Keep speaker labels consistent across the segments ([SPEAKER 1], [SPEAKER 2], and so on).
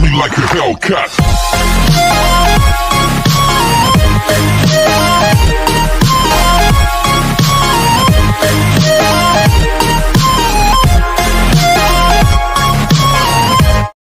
[SPEAKER 1] me like a Hellcat.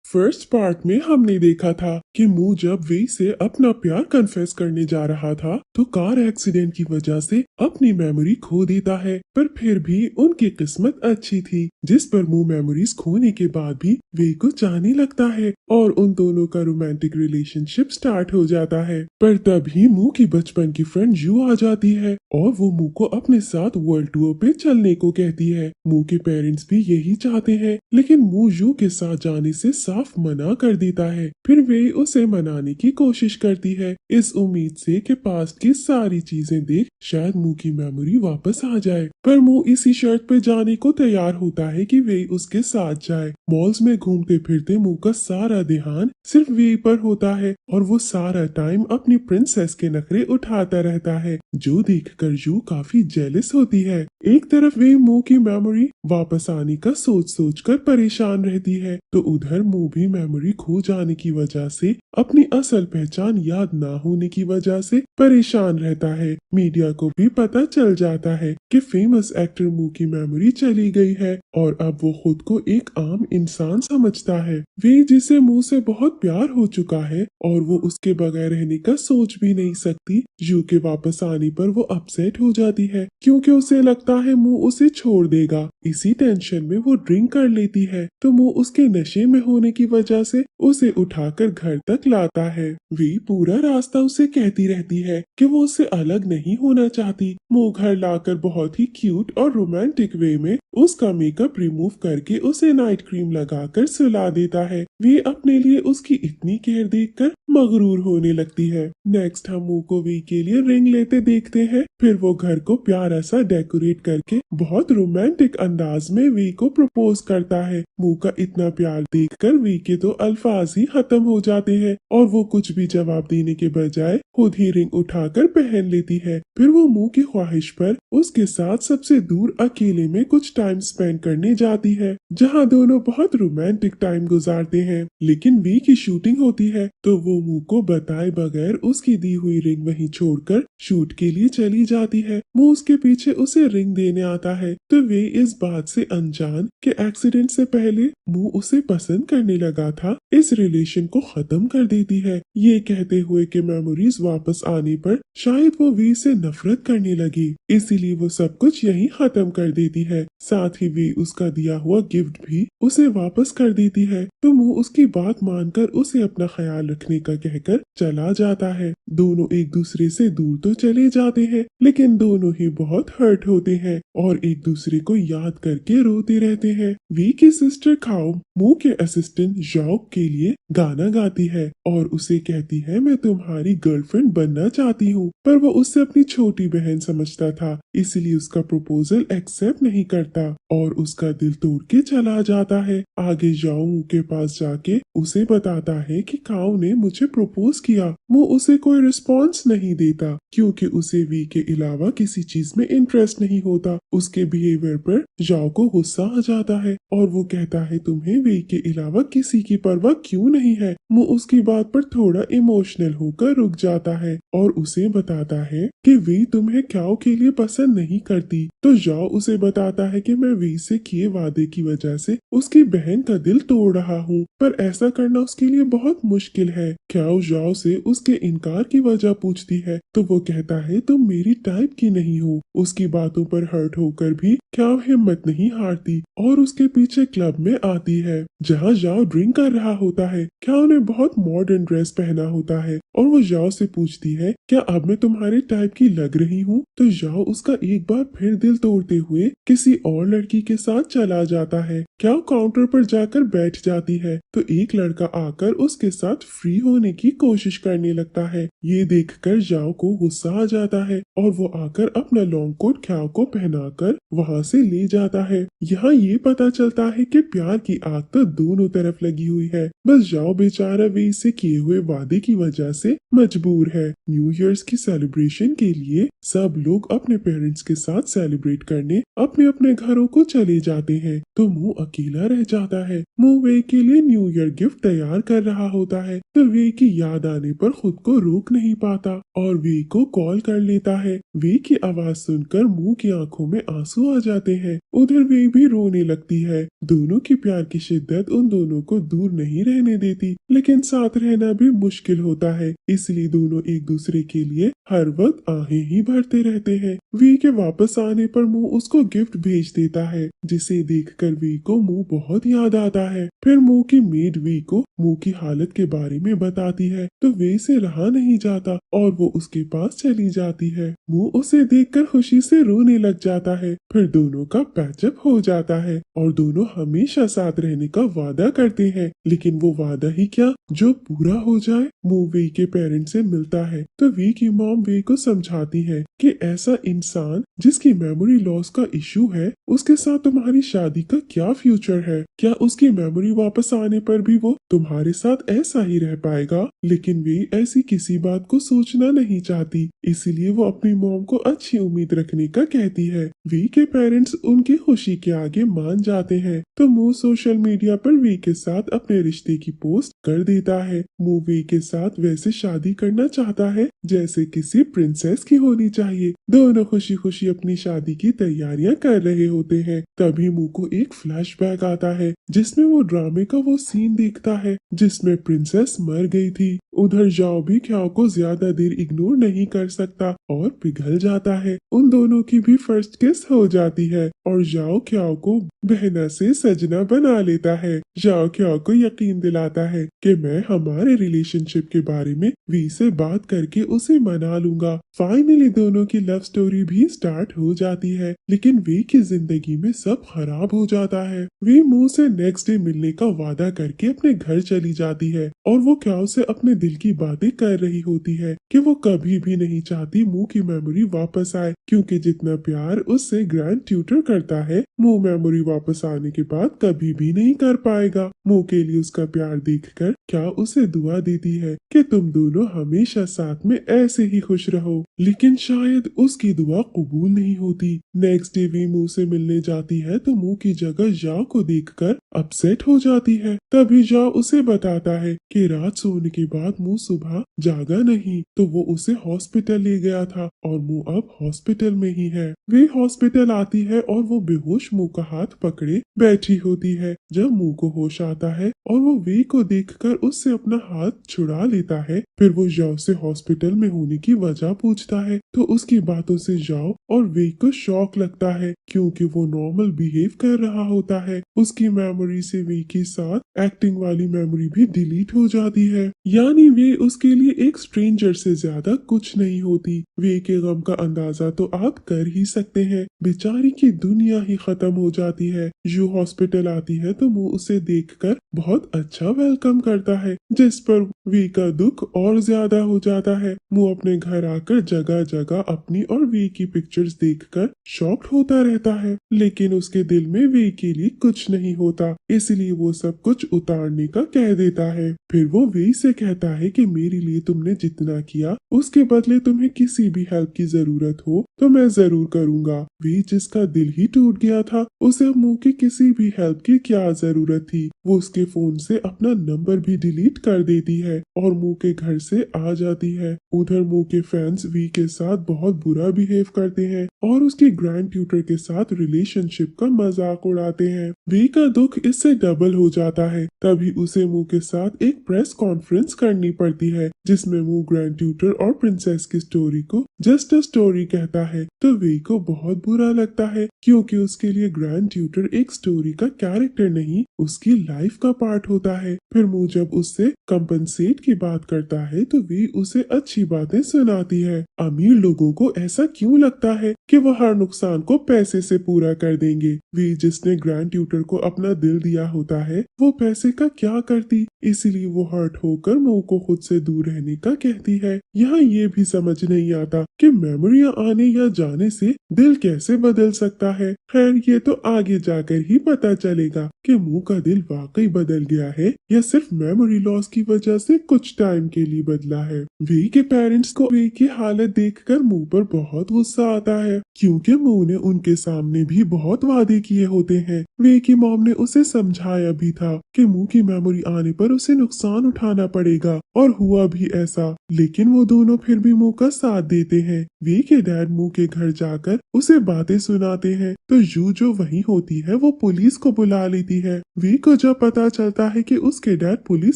[SPEAKER 2] First part में हमने देखा था कि मू जब वे से अपना प्यार कन्फेस करने जा रहा था तो कार एक्सीडेंट की वजह से अपनी मेमोरी खो देता है, पर फिर भी उनकी किस्मत अच्छी थी जिस पर मू मेमोरीज खोने के बाद भी वे को चाहने लगता है और उन दोनों का रोमांटिक रिलेशनशिप स्टार्ट हो जाता है। पर तभी मू की बचपन की फ्रेंड जू आ जाती है और वो मू को अपने साथ वर्ल्ड टूर पे चलने को कहती है। मू के पेरेंट्स भी यही चाहते हैं, लेकिन मू जू के साथ जाने से साफ मना कर देता है। फिर वे उसे मनाने की कोशिश करती है इस उम्मीद से कि पास्ट की सारी चीजें देख शायद मू की मेमोरी वापस आ जाए, पर मू इसी शर्त पे जाने को तैयार होता है कि वे उसके साथ जाए। मॉल्स में घूमते फिरते मू का सारा ध्यान सिर्फ वे पर होता है और वो सारा टाइम अपनी प्रिंसेस के नखरे उठाता रहता है, जो देखकर जू काफी जेलस होती है। एक तरफ वे मू की मेमोरी वापस आने का सोच कर परेशान रहती है, तो उधर मू भी मेमोरी खो जाने की वजह से अपनी असल पहचान याद ना होने की वजह से परेशान रहता है। मीडिया को भी पता चल जाता है कि फेमस एक्टर मू की मेमोरी चली गई है और अब वो खुद को एक आम इंसान समझता है। वे जिसे मू से बहुत प्यार हो चुका है और वो उसके बगैर रहने का सोच भी नहीं सकती। जू के वापस आने पर वो अपसेट हो जाती है क्योंकि उसे लगता है मू उसे छोड़ देगा। इसी टेंशन में वो ड्रिंक कर लेती है तो मू उसके नशे में होने की वजह से उसे उठाकर घर तक लाता है। वे पूरा रास्ता उसे कहती रहती है कि वो उससे अलग नहीं होना चाहती। मू घर लाकर बहुत ही क्यूट और रोमांटिक वे में उसका मेकअप रिमूव करके उसे नाइट क्रीम लगाकर सुला देता है। वे अपने लिए उसकी इतनी केयर देखकर मगरूर होने लगती है। नेक्स्ट हम मू को वी के लिए रिंग लेते देखते हैं। फिर वो घर को प्यारा सा डेकोरेट करके बहुत रोमांटिक अंदाज में वी को प्रपोज करता है। मू का इतना प्यार देखकर वी के तो अल्फाज ही खत्म हो जाते हैं और वो कुछ भी जवाब देने के बजाय खुद ही रिंग उठाकर पहन लेती है। फिर वो मू की ख्वाहिश पर उसके साथ सबसे दूर अकेले में कुछ टाइम स्पेंड करने जाती है, जहाँ दोनों बहुत रोमांटिक टाइम गुजारते हैं। लेकिन वी की शूटिंग होती है तो वो मू को बताए बगैर उसकी दी हुई रिंग वहीं छोड़कर शूट के लिए चली जाती है। मू उसके पीछे उसे रिंग देने आता है तो वे इस बात से अनजान कि एक्सीडेंट से पहले मू उसे पसंद करने लगा था, इस रिलेशन को खत्म कर देती है, ये कहते हुए कि मेमोरीज वापस आने पर शायद वो वी से नफरत करने लगी, इसीलिए वो सब कुछ यहीं खत्म कर देती है। साथ ही वी उसका दिया हुआ गिफ्ट भी उसे वापस कर देती है तो मू उसकी बात मानकर उसे अपना ख्याल रखने का कहकर चला जाता है। दोनों एक दूसरे से दूर तो चले जाते हैं लेकिन दोनों ही बहुत हर्ट होते हैं और एक दूसरे को याद करके रोते रहते हैं। वी की सिस्टर खाओ मू के असिस्टेंट जाओ के लिए गाना गाती है और उसे कहती है मैं तुम्हारी गर्लफ्रेंड बनना चाहती हूँ, पर वो उससे अपनी छोटी बहन समझता था इसलिए उसका प्रपोजल एक्सेप्ट नहीं करता और उसका दिल तोड़ के चला जाता है। आगे जाओ मू के पास जाके उसे बताता है कि खाओ ने मुझे प्रपोज किया। वो उसे कोई रिस्पॉन्स नहीं देता क्योंकि उसे वी के अलावा किसी चीज में इंटरेस्ट नहीं होता। उसके बिहेवियर पर जाओ को गुस्सा आ जाता है और वो कहता है तुम्हें वी के अलावा किसी की परवाह क्यों नहीं है। वो उसकी बात पर थोड़ा इमोशनल होकर रुक जाता है और उसे बताता है कि वी तुम्हें क्याओ के लिए पसंद नहीं करती। तो जाओ उसे बताता है कि मैं वी से किए वादे की वजह से उसकी बहन का दिल तोड़ रहा हूँ, पर ऐसा करना उसके लिए बहुत मुश्किल है। क्याओ जाओ से उसके इनकार की वजह पूछती है तो वो कहता है तुम मेरी टाइप की नहीं हो। उसकी बातों पर हर्ट होकर भी क्याओ हिम्मत नहीं हारती और उसके पीछे क्लब में आती है जहाँ जाओ ड्रिंक कर रहा होता है। क्याओ ने बहुत मॉडर्न ड्रेस पहना होता है और वो जाओ से पूछती है क्या अब मैं तुम्हारे टाइप की लग रही हूँ। तो जाओ उसका एक बार फिर दिल तोड़ते हुए किसी और लड़की के साथ चला जाता है। क्याओ काउंटर पर जाकर बैठ जाती है तो एक लड़का आकर उसके साथ फ्री होने की कोशिश करने लगता है। ये देखकर जाओ को गुस्सा आ जाता है और वो आकर अपना लॉन्ग कोट क्याओ को पहनाकर वहाँ से ले जाता है। यहाँ ये पता चलता है कि प्यार की आग तो दोनों तरफ लगी हुई है, बस जाओ बेचारा वे इससे किए हुए वादे की वजह से मजबूर है। न्यू ईयर्स की सेलिब्रेशन के लिए सब लोग अपने पेरेंट्स के साथ सेलिब्रेट करने अपने अपने घरों को चले जाते हैं तो मू अकेला रह जाता है। मू वे के लिए न्यू ईयर गिफ्ट तैयार कर रहा होता है तो वे की याद आने पर खुद को रोक नहीं पाता और वे को कॉल कर लेता है। वे की आवाज सुनकर मू की आंखों में आंसू आ जाते हैं। उधर वे भी रोने लगती है। दोनों की प्यार की शिद्दत उन दोनों को दूर नहीं रहने देती, लेकिन साथ रहना भी मुश्किल होता है, इसलिए दोनों एक दूसरे के लिए हर वक्त आहें ही भरते रहते हैं। वी के वापस आने पर मू उसको गिफ्ट भेज देता है, जिसे देखकर वी को मू बहुत याद आता है। फिर मू की मेड वी को मू की हालत के बारे में बताती है तो वे से रहा नहीं जाता और वो उसके पास चली जाती है। मू उसे देखकर खुशी से रोने लग जाता है। फिर दोनों का पैचअप हो जाता है और दोनों हमेशा साथ रहने का वादा करते हैं, लेकिन वो वादा ही क्या जो पूरा हो जाए। मू वे के पेरेंट्स से मिलता है तो वी की मॉम वे को समझाती है कि ऐसा इंसान जिसकी मेमोरी लॉस का इशू है उसके साथ तुम्हारी शादी का क्या फ्यूचर है। क्या उसकी मेमोरी वापस आने पर भी वो तुम्हारे साथ ऐसा ही रह पाएगा। लेकिन वे ऐसी किसी बात को सोचना नहीं चाहती, इसीलिए वो अपनी मॉम को अच्छी उम्मीद रखने का कहती है। वी के पेरेंट्स उनकी खुशी के आगे मान जाते हैं तो मू सोशल मीडिया पर वी के साथ अपने रिश्ते की पोस्ट कर देता है। मू वी के साथ वैसे शादी करना चाहता है जैसे किसी प्रिंसेस की होनी चाहिए। दोनों खुशी खुशी अपनी शादी की तैयारियां कर रहे होते हैं। तभी मू को एक फ्लैशबैक आता है जिसमें वो ड्रामे का वो सीन देखता है जिसमें प्रिंसेस मर गई थी। उधर जाओ भी ख्याओ को ज्यादा देर इग्नोर नहीं कर सकता और पिघल जाता है। उन दोनों की भी फर्स्ट किस हो जाती है और जाओ ख्याओ को बहना से सजना बना लेता है। जाओ ख्याओ को यकीन दिलाता है कि मैं हमारे रिलेशनशिप के बारे में वी से बात करके उसे मना लूंगा। फाइनली दोनों की लव स्टोरी भी स्टार्ट हो जाती है, लेकिन वी की जिंदगी में सब खराब हो जाता है। वी मू से नेक्स्ट डे मिलने का वादा करके अपने घर चली जाती है और वो ख्याओ से अपने दिल की बातें कर रही होती है कि वो कभी भी नहीं चाहती मू की मेमोरी वापस आए, क्योंकि जितना प्यार उससे ग्रैंड ट्यूटर करता है मू मेमोरी वापस आने के बाद कभी भी नहीं कर पाएगा। मू के लिए उसका प्यार देखकर क्या उसे दुआ देती है कि तुम दोनों हमेशा साथ में ऐसे ही खुश रहो, लेकिन शायद उसकी दुआ कबूल नहीं होती। नेक्स्ट डे वी मू से मिलने जाती है तो मू की जगह जाओ को देखकर अपसेट हो जाती है। तभी जाओ उसे बताता है कि रात सोने के बाद मू सुबह जागा नहीं तो वो उसे हॉस्पिटल ले गया था और मू अब हॉस्पिटल में ही है। वे हॉस्पिटल आती है और वो बेहोश मू का हाथ पकड़े बैठी होती है। जब मू को होश आता है और वो वे को देखकर उससे अपना हाथ छुड़ा लेता है, फिर वो जाओ से हॉस्पिटल में होने की वजह पूछता है तो उसकी बातों से जाओ और वे को शॉक लगता है क्योंकि वो नॉर्मल बिहेव कर रहा होता है। उसकी मेमोरी से वे के साथ एक्टिंग वाली मेमोरी भी डिलीट हो जाती है, यानी वे उसके लिए एक स्ट्रेंजर से ज्यादा कुछ नहीं होती। वे के गम का अंदाजा तो आप कर ही सकते हैं। बेचारी की दुनिया ही खत्म हो जाती है। यू हॉस्पिटल आती है तो वो उसे देखकर बहुत अच्छा वेलकम करता है, जिस पर वी का दुख और ज्यादा हो जाता है। वो अपने घर आकर जगह जगह अपनी और वी की पिक्चर्स देखकर शॉक्ड होता रहता है, लेकिन उसके दिल में वी के लिए कुछ नहीं होता, इसलिए वो सब कुछ उतारने का कह देता है। फिर वो वी से कहता है कि मेरे लिए तुमने जितना किया उसके बदले तुम्हें किसी भी हेल्प की जरूरत हो तो मैं जरूर करूंगा। वी जिसका दिल ही टूट गया था उसे अब मुंह की किसी भी हेल्प की क्या जरूरत थी। वो उसके फोन से अपना नंबर भी डिलीट कर देती है और मुंह के घर से आ जाती है। उधर मुंह के फैंस वी के साथ बहुत बुरा बिहेव करते हैं और उसके ग्रैंड ट्यूटर के साथ रिलेशनशिप का मजाक उड़ाते हैं। वी का दुख इससे डबल हो जाता है। तभी उसे मुंह के साथ एक प्रेस कॉन्फ्रेंस करनी पड़ती है जिसमें मुंह ग्रैंड ट्यूटर और प्रिंसेस की स्टोरी को जस्ट अ स्टोरी कहता है। तो वी को बहुत बुरा लगता है क्योंकि उसके लिए ग्रैंड ट्यूटर एक स्टोरी का कैरेक्टर नहीं उसकी लाइफ का पार्ट होता है। फिर मुंह जब उससे कंपनसेट की बात करता है तो वी उसे अच्छी बातें सुनाती है। अमीर लोगों को ऐसा क्यों लगता है कि वह हर नुकसान को पैसे से पूरा कर देंगे। वी जिसने ग्रैंड ट्यूटर को अपना दिल दिया होता है वो पैसे का क्या करती, इसीलिए वो हर्ट होकर मुंह को खुद से दूर रहने का कहती है। यहाँ ये भी समझ नहीं आता कि मेमोरियां आने या जाने से दिल कैसे बदल सकता है। खैर ये तो आगे जाकर ही पता चलेगा कि मुंह का दिल वाकई बदल बदल गया है या सिर्फ मेमोरी लॉस की वजह से कुछ टाइम के लिए बदला है। वे के पेरेंट्स को वे की हालत देखकर मुंह पर बहुत गुस्सा आता है, क्योंकि मुंह ने उनके सामने भी बहुत वादे किए होते हैं। वे की मॉम ने उसे समझाया भी था कि मुंह की मेमोरी आने पर उसे नुकसान उठाना पड़ेगा, और हुआ भी ऐसा। लेकिन वो दोनों फिर भी मुंह का साथ देते हैं। वे के डैड मुंह के घर जाकर उसे बातें सुनाते हैं, तो यू जो वहीं होती है वो पुलिस को बुला लेती है। वी को जब पता चलता है कि उसके डैड पुलिस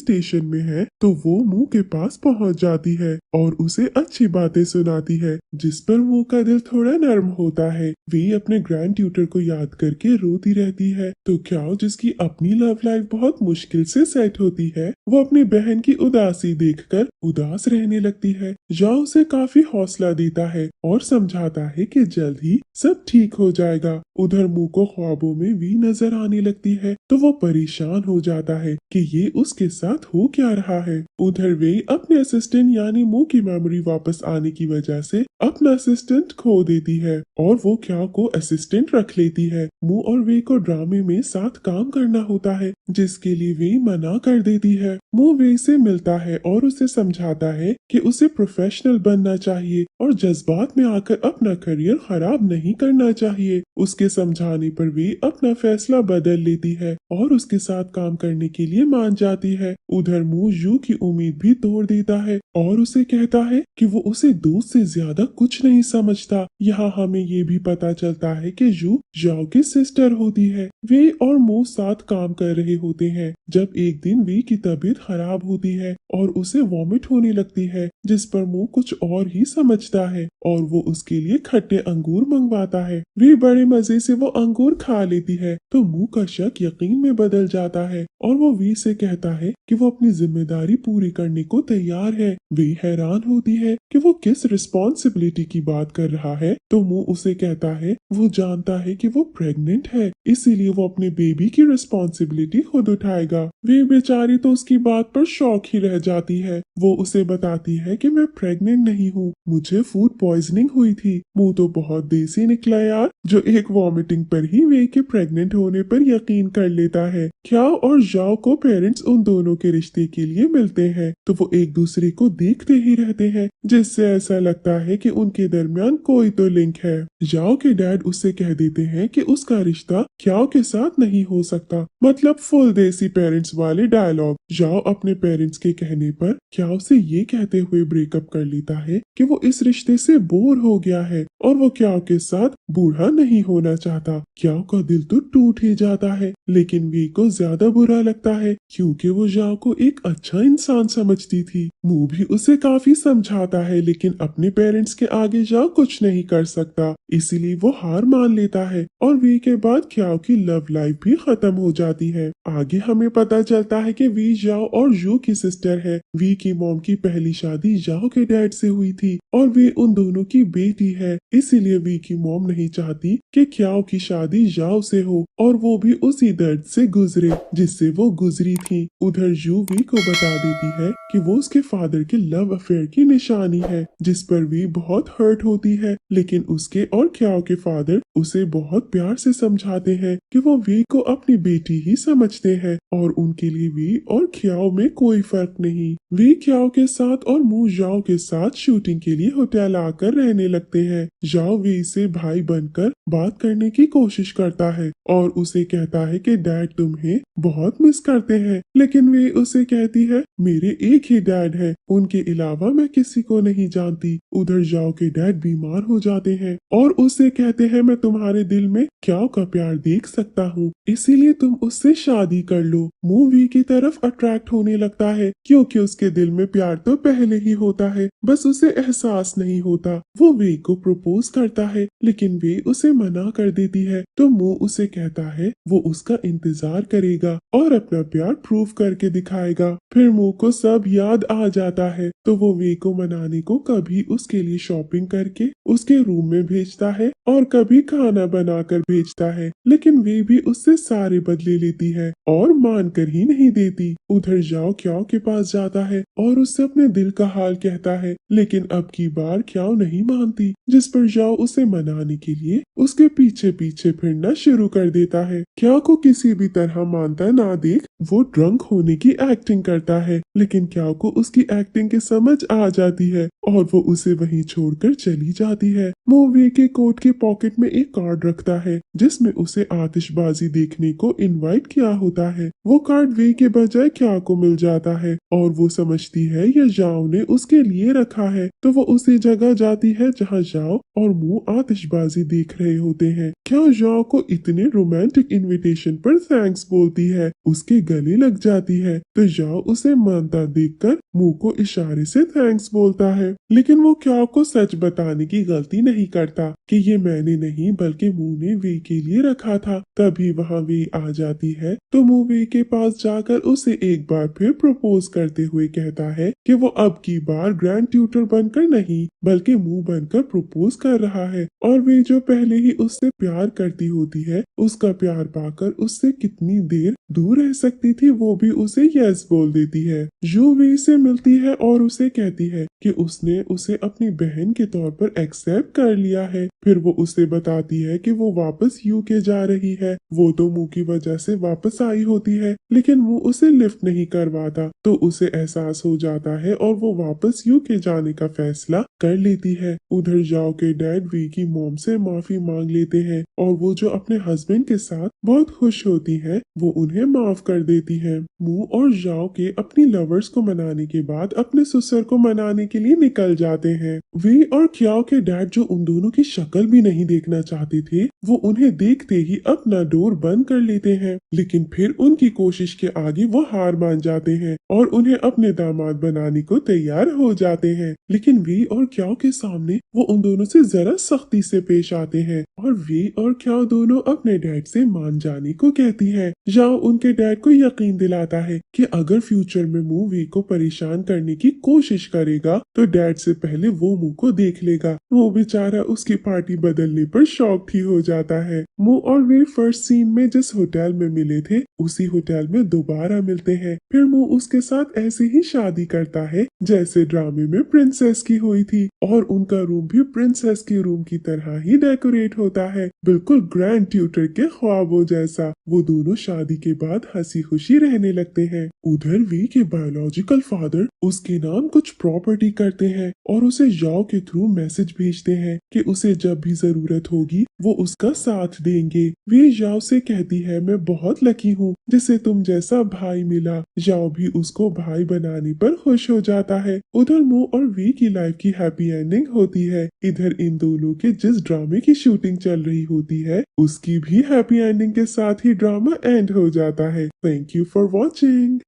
[SPEAKER 2] स्टेशन में है, तो वो मुंह के पास पहुंच जाती है और उसे अच्छी बातें सुनाती है, जिस पर मुंह का दिल थोड़ा नर्म होता है। वी अपने ग्रैंड ट्यूटर को याद करके रोती रहती है, तो क्याओ जिसकी अपनी लव लाइफ बहुत मुश्किल से सेट होती है, वो अपनी बहन की उदासी देखकर उदास रहने लगती है। जाओ उसे काफी हौसला देता है और समझाता है कि जल्द ही सब ठीक हो जाएगा। उधर मुंह को ख्वाबों में वी नजर आने लगती है, तो वो परेशान हो जाता है कि ये उसके साथ हो क्या रहा है। उधर वे अपने असिस्टेंट यानी मुंह की मेमोरी वापस आने की वजह से अपना असिस्टेंट खो देती है, और वो क्या को असिस्टेंट रख लेती है। मुंह और वे को ड्रामे में साथ काम करना होता है, जिसके लिए वे मना कर देती है। मुंह वे से मिलता है और उसे समझाता है कि उसे प्रोफेशनल बनना चाहिए और जज्बात में आकर अपना करियर खराब नहीं करना चाहिए। उसके समझाने पर वे अपना फैसला बदल लेती है और उसके साथ काम करने के लिए मान जाती है। उधर मुंह यू की उम्मीद भी तोड़ देता है और उसे कहता है कि वो उसे दोस्त से ज्यादा कुछ नहीं समझता। यहाँ हमें ये भी पता चलता है कि यू जाओ की सिस्टर होती है। वे और मुंह साथ काम कर रहे होते हैं जब एक दिन वी की तबीयत खराब होती है और उसे वॉमिट होने लगती है, जिस पर मुंह कुछ और ही समझता है और वो उसके लिए खट्टे अंगूर मंगवाता है। वी बड़े मजे से वो अंगूर खा लेती है, तो मुंह का शक यकीन में बदल जाता है और वो वी से कहता है कि वो अपनी जिम्मेदारी पूरी करने को तैयार है। वी हैरान होती है कि वो किस रिस्पॉन्सिबिलिटी की बात कर रहा है, तो मुंह उसे कहता है वो जानता है कि वो प्रेग्नेंट है, इसीलिए वो अपने बेबी की रिस्पॉन्सिबिलिटी खुद उठाएगा। वे बेचारी तो उसकी बात पर शौक ही रह जाती है। वो उसे बताती है कि मैं प्रेग्नेंट नहीं हूँ, मुझे फूड पॉइजनिंग हुई थी। मुंह तो बहुत देसी निकला यार, जो एक वॉमिटिंग पर ही वे के प्रेग्नेंट होने पर यकीन कर लेता है। क्याओ और जाओ को पेरेंट्स उन दोनों के रिश्ते के लिए मिलते हैं, तो वो एक दूसरे को देखते ही रहते हैं, जिससे ऐसा लगता है कि उनके दरमियान कोई तो लिंक है। जाओ के डैड उससे कह देते हैं कि उसका रिश्ता क्याओ के साथ नहीं हो सकता, मतलब फुल देसी पेरेंट्स वाले डायलॉग। जाओ अपने पेरेंट्स के कहने पर क्याओ से ये कहते हुए ब्रेकअप कर लेता है कि वो इस रिश्ते से बोर हो गया है और वो क्याओ के साथ बूढ़ा नहीं होना चाहता। क्याओ का दिल तो टूट ही जाता है, लेकिन वी को ज्यादा बुरा लगता है क्योंकि वो जाओ को एक अच्छा इंसान समझती थी। मुंह भी उसे काफी समझाता है, लेकिन अपने पेरेंट्स के आगे जाओ कुछ नहीं कर सकता, इसीलिए वो हार मान लेता है और वी के बाद क्याओ की लव लाइफ भी खत्म हो जाती है। आगे हमें पता चलता है कि वी जाओ और यू की सिस्टर है। वी की मॉम की पहली शादी जाओ के डैड से हुई थी और वी उन दोनों की बेटी है, इसीलिए वी की मॉम नहीं चाहती कि क्याओ की शादी जाओ से हो और वो भी उसी दर्द से गुजरे जिससे वो गुजरी थी। उधर यू वी को बता देती है कि वो उसके फादर के लव अफेयर की निशानी है, जिस पर वी बहुत हर्ट होती है, लेकिन उसके और क्याओ के फादर उसे बहुत प्यार से समझाते हैं कि वो वी को अपनी बेटी ही समझते हैं और उनके लिए वी और क्याओ में कोई फर्क नहीं। वी क्याओ के साथ और मुंह जाओ के साथ शूटिंग के लिए होटल आकर रहने लगते हैं। जाओ वी से भाई बनकर बात करने की कोशिश करता है और उसे कहता है कि डैड तुम्हें बहुत मिस करते हैं, लेकिन वे उसे कहती है मेरे एक ही डैड है, उनके अलावा मैं किसी को नहीं जानती। उधर जाओ के डैड बीमार हो जाते हैं और उससे कहते हैं मैं तुम्हारे दिल में क्याओ का प्यार देख सकता हूँ, इसीलिए तुम उससे शादी कर लो। मुंह वी की तरफ अट्रैक्ट होने लगता है क्योंकि उसके दिल में प्यार तो पहले ही होता है, बस उसे एहसास नहीं होता। वो वे को प्रपोज करता है, लेकिन वे उसे मना कर देती है, तो मुंह उसे कहता है वो उसका इंतजार करेगा और अपना प्यार प्रूव करके दिखाएगा। फिर मुंह को सब याद आ जाता है, तो वो वे को मनाने को कभी उसके लिए शॉपिंग करके उसके रूम में भेजता है और कभी खाना बनाकर भेजता है, लेकिन वे भी उससे सारे बदले लेती है और मानकर ही नहीं देती। उधर जाओ क्याओ के पास जाता है और उससे अपने दिल का हाल कहता है, लेकिन अब की बार क्याओ नहीं मानती, जिस पर जाओ उसे मनाने के लिए उसके पीछे पीछे फिरना शुरू कर देता है। क्याओ को किसी भी तरह मानता ना देख वो ड्रंक होने की एक्टिंग करता है, लेकिन क्याओ को उसकी एक्टिंग की समझ आ जाती है और वो उसे वहीं छोड़कर चली जाती है। वो वे के कोट के पॉकेट में एक कार्ड रखता है जिसमें उसे आतिशबाजी देखने को इनवाइट किया होता है। वो कार्ड वे के बजाय क्याओ को मिल जाता है और वो समझती है यह जाओ ने उसके लिए रखा है, तो वो उसी जगह जाती है जहाँ जाओ और मुंह आतिशबाजी देख रहे होते हैं। क्या जाओ को इतने रोमांटिक इनविटेशन पर थैंक्स बोलती है, उसके गले लग जाती है, तो जाओ उसे मानता देखकर मुंह को इशारे से थैंक्स बोलता है। लेकिन वो क्याओ को सच बताने की गलती नहीं करता कि ये मैंने नहीं बल्कि मुंह ने वे के लिए रखा था। तभी वहाँ वे आ जाती है तो मुंह वे के पास जाकर उसे एक बार फिर प्रपोज करते हुए कहता है कि वो अब की बार ग्रैंड ट्यूटर बनकर नहीं बल्कि मुंह बनकर प्रपोज कर रहा है, और वे जो पहले ही उससे प्यार करती होती है उसका प्यार पाकर उससे कितनी देर दूर रह सकती थी वो भी उसे यस बोल देती है। जो वे से मिलती है और उसे कहती है कि उसने उसे अपनी बहन के तौर पर एक्सेप्ट कर लिया है। फिर वो उसे बताती है कि वो वापस यूके जा रही है। वो तो मुंह की वजह से वापस आई होती है, लेकिन मुंह उसे लिफ्ट नहीं करवाता, तो उसे एहसास हो जाता है और वो वापस यूके जाने का फैसला कर लेती है। उधर जाओ के डैड वी की मॉम से माफी मांग लेते हैं और वो जो अपने हस्बैंड के साथ बहुत खुश होती है वो उन्हें माफ कर देती है। मुंह और जाओ के अपनी लवर्स को मनाने के बाद अपने ससुर को मनाने के लिए निकल जाते हैं। वी और क्याओ के डैड जो उन दोनों की शक्ल भी नहीं देखना चाहते थे वो उन्हें देखते ही अपना डोर बंद कर लेते हैं, लेकिन फिर उनकी कोशिश के आगे वो हार मान जाते हैं और उन्हें अपने दामाद बनाने को तैयार हो जाते हैं। लेकिन वी और क्याओ के सामने वो उन दोनों से जरा सख्ती से पेश आते हैं और वी और क्याओ दोनों अपने डैड से मान जाने को कहती है। जाओ उनके डैड को यकीन दिलाता है कि अगर फ्यूचर में मुंह वी को परेशान करने की कोशिश करेगा तो डैड से पहले वो मुंह को देख लेगा। वो बेचारा उसकी पार्टी बदलने पर शॉक ही हो जाता है। मुंह और वे फर्स्ट सीन में जिस होटल में मिले थे उसी होटल में दोबारा मिलते हैं। फिर मुंह उसके साथ ऐसे ही शादी करता है जैसे ड्रामे में प्रिंसेस की हुई थी और उनका रूम भी प्रिंसेस के रूम की तरह ही डेकोरेट होता है, बिल्कुल ग्रैंड ट्यूटर के ख्वाबों जैसा। वो दोनों शादी के बाद हंसी खुशी रहने लगते हैं। उधर वी के बायोलॉजिकल फादर उसके नाम कुछ प्रॉपर्टी करते हैं और उसे जाओ के थ्रू मैसेज भेजते हैं कि उसे जब भी जरूरत होगी वो उसका साथ देंगे। वे जाओ से कहती है मैं बहुत लकी हूँ जिसे तुम जैसा भाई मिला। जाओ भी उसको भाई बनाने पर खुश हो जाता है। उधर मुंह और वी की लाइफ की हैप्पी एंडिंग होती है। इधर इन दोनों के जिस ड्रामे की शूटिंग चल रही होती है उसकी भी हैप्पी एंडिंग के साथ ही ड्रामा एंड हो जाता है। Thank you for watching.